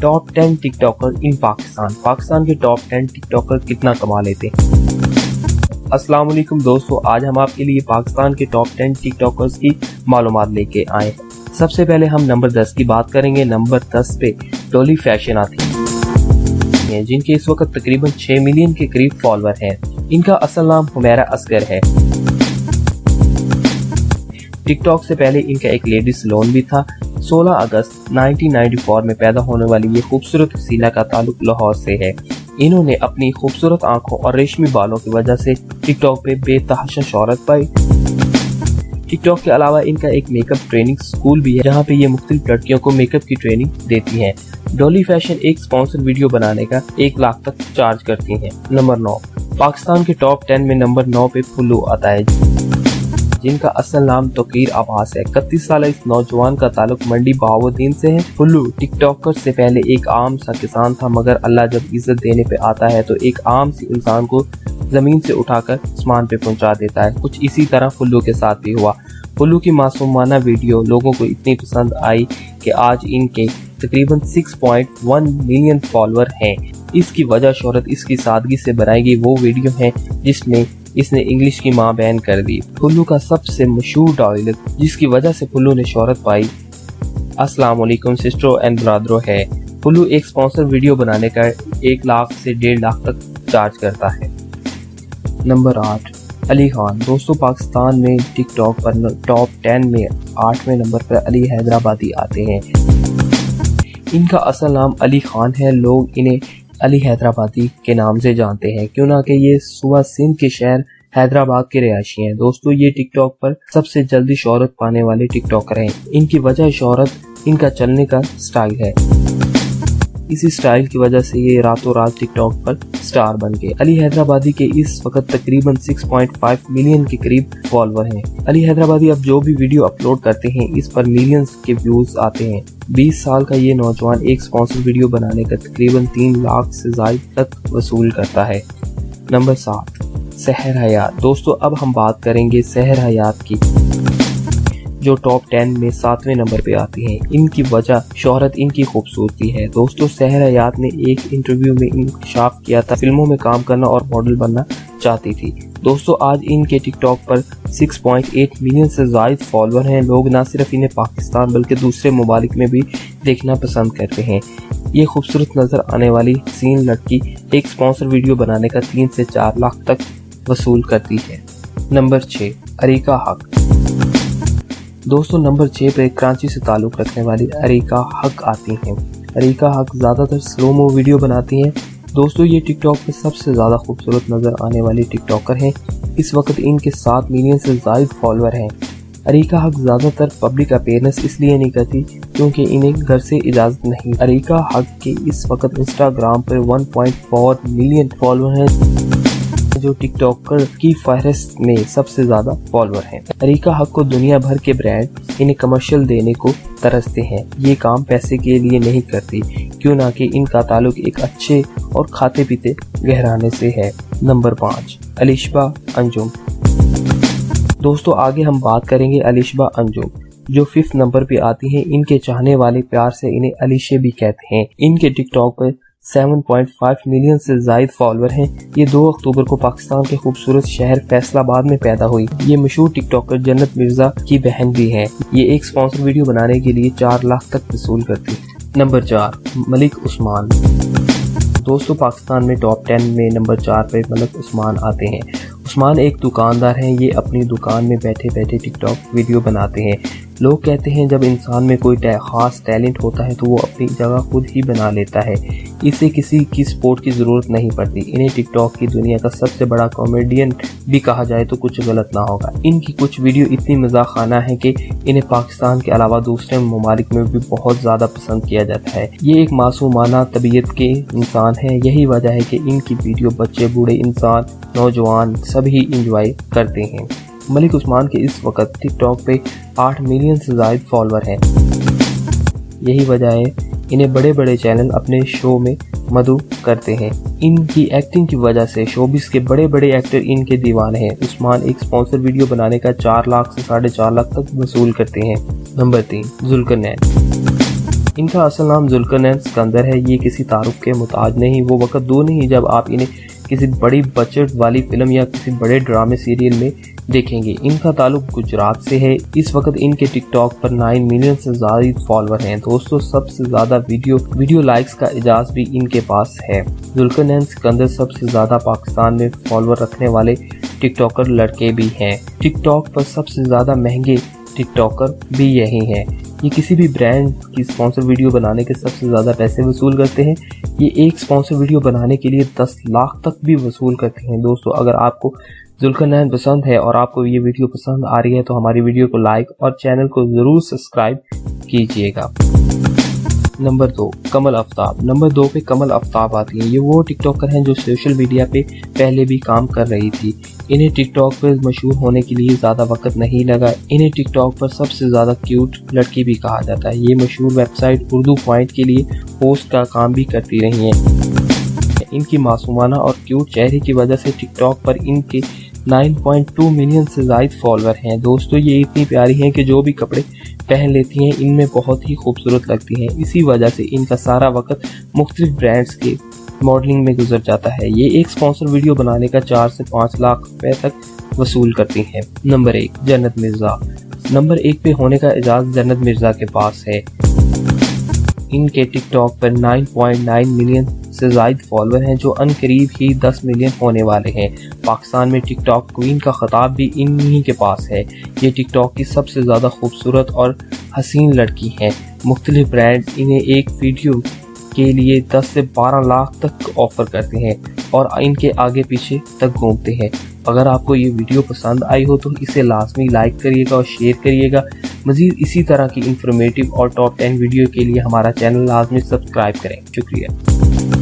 Top 10 TikToker इन पाकिस्तान के top 10 TikToker कितना कमा लेते हैं। अस्सलाम वालेकुम दोस्तों, आज हम आपके लिए पाकिस्तान के टॉप 10 टिकटॉकर्स की मालूमात लेके आए हैं। सबसे पहले हम नंबर 10 की बात करेंगे। नंबर 10 पे डॉली फैशन आती है, जिनके इस वक्त तकरीबन 6 मिलियन के करीब फॉलोअर हैं। इनका असल नाम हुमैरा असगर है। टिकटॉक से पहले इनका एक लेडीज सैलून भी था। 16 अगस्त 1994 में पैदा होने वाली ये खूबसूरत हसीना का ताल्लुक लाहौर से है। इन्होंने अपनी खूबसूरत आंखों और रेशमी बालों की वजह से टिकटॉक पे बेतहाशा शोहरत पाई। टिकटॉक के अलावा इनका एक मेकअप ट्रेनिंग स्कूल भी है, जहाँ पे ये मुख्तलिफ लड़कियों को मेकअप की ट्रेनिंग देती हैं। डॉली फैशन एक स्पॉन्सर वीडियो बनाने का 1 लाख तक चार्ज करती हैं। नंबर 9, पाकिस्तान के टॉप 10 में नंबर 9 पे फुल्लू आता है, जिनका असल नाम तोकीर अब्बास है। 31 साल इस नौजवान का ताल्लुक मंडी बहाउद्दीन से है। फुल्लू टिकटॉकर से पहले एक आम सा किसान था, मगर अल्लाह जब इज्जत देने पे आता है तो एक आम सी इंसान को जमीन से उठाकर आसमान पे पहुंचा देता है। कुछ इसी तरह फुल्लू के साथ भी हुआ। फुल्लू की मासूमाना वीडियो लोगों को इतनी पसंद आई कि आज इनके तकरीबन 6.1 मिलियन फॉलोअर हैं। इसकी वजह शोहरत इसकी सादगी से बनाई गई वो वीडियो है जिसमें इसने इंग्लिश की माँ बैन कर दी। फुल्लू का सबसे मशहूर डायलॉग जिसकी वजह से फुल्लू ने शोहरत पाई, अस्सलाम वालेकुम सिस्टरों एंड ब्रदरों है। फुल्लू एक स्पॉन्सर वीडियो बनाने का 1 लाख से 1.5 लाख तक चार्ज करता है। नंबर 8, अली खान। दोस्तों, पाकिस्तान में टिकटॉक पर टॉप 10 में 8वें नंबर पर अली हैदराबादी आते हैं। इनका असल नाम अली खान है। लोग इन्हें अली हैदराबादी के नाम से जानते हैं, क्यों ना कि ये सुबह सिंध के शहर हैदराबाद के रहायशी हैं। दोस्तों, ये टिकटॉक पर सबसे जल्दी शोहरत पाने वाले टिकटॉकर हैं। इनकी वजह शोहरत इनका चलने का स्टाइल है। इसी स्टाइल की वजह से ये रातों रात टिकटॉक पर स्टार बन गए। अली हैदराबादी के इस वक्त तकरीबन 6.5 मिलियन के करीब फॉलोअर हैं। अली हैदराबादी अब जो भी वीडियो अपलोड करते हैं इस पर मिलियंस के व्यूज आते हैं। 20 साल का ये नौजवान एक स्पॉन्सर वीडियो बनाने का तकरीबन 3 लाख से ज्यादा तक वसूल करता है। नंबर 7, सहर हयात। दोस्तों, अब हम बात करेंगे सहर हयात की, जो टॉप 10 में 7वें नंबर पे आती हैं। इनकी वजह शोहरत इनकी खूबसूरती है। दोस्तों, सहर हयात ने एक इंटरव्यू में इंकशाफ किया था फिल्मों में काम करना और मॉडल बनना चाहती थी। दोस्तों, आज इनके टिकटॉक पर 6.8 मिलियन से ज्यादा फॉलोअर हैं। लोग न सिर्फ इन्हें पाकिस्तान बल्कि दूसरे ममालिक में भी देखना पसंद करते हैं। ये खूबसूरत नजर आने वाली हसीन लड़की एक स्पॉन्सर वीडियो बनाने का 3 से 4 लाख तक वसूल करती है। नंबर 6, अरीका हक। दोस्तों, नंबर 6 पे कराची से ताल्लुक रखने वाली अरीका हक आती हैं। अरीका हक ज़्यादातर स्लोमो वीडियो बनाती हैं। दोस्तों, ये टिकटॉक पे सबसे ज़्यादा खूबसूरत नज़र आने वाली टिकटॉकर हैं। इस वक्त इनके 7 मिलियन से ज़ायद फॉलोअर हैं। अरीका हक ज़्यादातर पब्लिक अपीयरेंस इसलिए नहीं करती क्योंकि इन्हें घर से इजाज़त नहीं। अरीका हक के इस वक्त इंस्टाग्राम पर 1.4 मिलियन फॉलोअर हैं, जो टिकटॉकर की फहरिस्त में सबसे ज्यादा फॉलोअर हैं। अरीका हक को दुनिया भर के ब्रांड इन्हें कमर्शियल देने को तरसते हैं। ये काम पैसे के लिए नहीं करती, क्यों ना कि इनका ताल्लुक एक अच्छे और खाते पीते घराने से है। नंबर 5, अलिशबा अंजुम। दोस्तों, आगे हम बात करेंगे अलिशबा अंजुम, जो 5th नंबर पे आती हैं। इनके चाहने वाले प्यार से इन्हें अलीशे भी कहते हैं। इनके टिकटॉक पर 7.5 मिलियन से ज्यादा फॉलोअर हैं। ये 2 अक्टूबर को पाकिस्तान के खूबसूरत शहर फैसलाबाद में पैदा हुई। ये मशहूर टिकटॉकर जन्नत मिर्जा की बहन भी है। ये एक स्पॉन्सर वीडियो बनाने के लिए 4 लाख तक वसूल करती है। नंबर 4, मलिक उस्मान। दोस्तों, पाकिस्तान में टॉप 10 में नंबर 4 पे मलिक उस्मान आते हैं। उस्मान एक दुकानदार हैं। ये अपनी दुकान में बैठे बैठे टिकटॉक वीडियो बनाते हैं। लोग कहते हैं जब इंसान में कोई खास टैलेंट होता है तो वो अपनी जगह खुद ही बना लेता है। इसे किसी की सपोर्ट की ज़रूरत नहीं पड़ती। इन्हें टिकटॉक की दुनिया का सबसे बड़ा कॉमेडियन भी कहा जाए तो कुछ गलत ना होगा। इनकी कुछ वीडियो इतनी मजाकाना है कि इन्हें पाकिस्तान के अलावा दूसरे ममालिक में भी बहुत ज़्यादा पसंद किया जाता है। ये एक मासूमाना तबीयत के इंसान है। यही वजह है कि इनकी वीडियो बच्चे, बूढ़े इंसान, नौजवान सभी इंजॉय करते हैं। मलिक उस्मान के इस वक्त टिकटॉक पे 8 मिलियन से ज्यादा फॉलोअर हैं। यही वजह है इन्हें बड़े बड़े चैनल अपने शो में मदऊ करते हैं। इनकी एक्टिंग की वजह से शोबिस के बड़े बड़े एक्टर इनके दीवाने हैं। उस्मान एक स्पॉन्सर वीडियो बनाने का 4 लाख से 4.5 लाख तक वसूल करते हैं। नंबर 3, जुल्करनैन। इनका असल नाम जुल्करनैन सिकंदर है। ये किसी तारुफ के मुताज नहीं। वो वक्त दूर नहीं जब आप इन्हें किसी बड़ी बजट वाली फिल्म या किसी बड़े ड्रामे सीरियल में देखेंगे। इनका ताल्लुक गुजरात से है। इस वक्त इनके टिकटॉक पर 9 मिलियन से ज्यादा फॉलोअर हैं। दोस्तों, सबसे ज्यादा वीडियो लाइक्स का एजाज भी इनके पास है। जुल्करनैन सिकंदर सबसे ज्यादा पाकिस्तान में फॉलोअर रखने वाले टिकटॉकर लड़के भी हैं। टिकटॉक पर सबसे ज्यादा महंगे टिकटॉकर भी यही हैं। ये किसी भी ब्रांड की स्पॉन्सर वीडियो बनाने के सबसे ज़्यादा पैसे वसूल करते हैं। ये एक स्पॉन्सर वीडियो बनाने के लिए 10 लाख तक भी वसूल करते हैं। दोस्तों, अगर आपको जुल्करनैन पसंद है और आपको ये वीडियो पसंद आ रही है तो हमारी वीडियो को लाइक और चैनल को ज़रूर सब्सक्राइब कीजिएगा। नंबर 2, कमल आफ्ताब। नंबर 2 पे कमल आफ्ताब आती है। ये वो टिकटॉकर हैं जो सोशल मीडिया पे पहले भी काम कर रही थी। इन्हें टिकटॉक पर मशहूर होने के लिए ज़्यादा वक्त नहीं लगा। इन्हें टिकटॉक पर सबसे ज़्यादा क्यूट लड़की भी कहा जाता है। ये मशहूर वेबसाइट उर्दू पॉइंट के लिए होस्ट का काम भी करती रही हैं। इनकी मासूमाना और क्यूट चेहरे की वजह से टिकटॉक पर इनके 9.2 मिलियन से ज़ायद फॉलोअर हैं। दोस्तों, ये इतनी प्यारी हैं कि जो भी कपड़े पहन लेती हैं इनमें बहुत ही खूबसूरत लगती हैं। इसी वजह से इनका सारा वक्त मुख्तलिफ ब्रांड्स के मॉडलिंग में गुजर जाता है। ये एक स्पॉन्सर वीडियो बनाने का 4 से 5 लाख रुपए तक वसूल करती हैं। नंबर 1, जन्नत मिर्ज़ा। नंबर 1 पे होने का एजाज़ जन्नत मिर्ज़ा के पास है। इनके टिकटॉक पर 9.9 मिलियन से ज़ायद फॉलोअर हैं जो अनकरीब ही 10 मिलियन होने वाले हैं। पाकिस्तान में टिकटॉक क्वीन का खिताब भी इन्हीं के पास है। ये टिकटॉक की सबसे ज़्यादा खूबसूरत और हसीन लड़की हैं। मुख्तलिफ ब्रांड इन्हें एक वीडियो के लिए 10 से 12 लाख तक ऑफर करते हैं और इनके आगे पीछे तक घूमते हैं। अगर आपको ये वीडियो पसंद आई हो तो इसे लाजमी लाइक करिएगा और शेयर करिएगा। मज़ीद इसी तरह की इंफॉर्मेटिव और टॉप 10 वीडियो के लिए हमारा चैनल लाजमी सब्सक्राइब करें। शुक्रिया।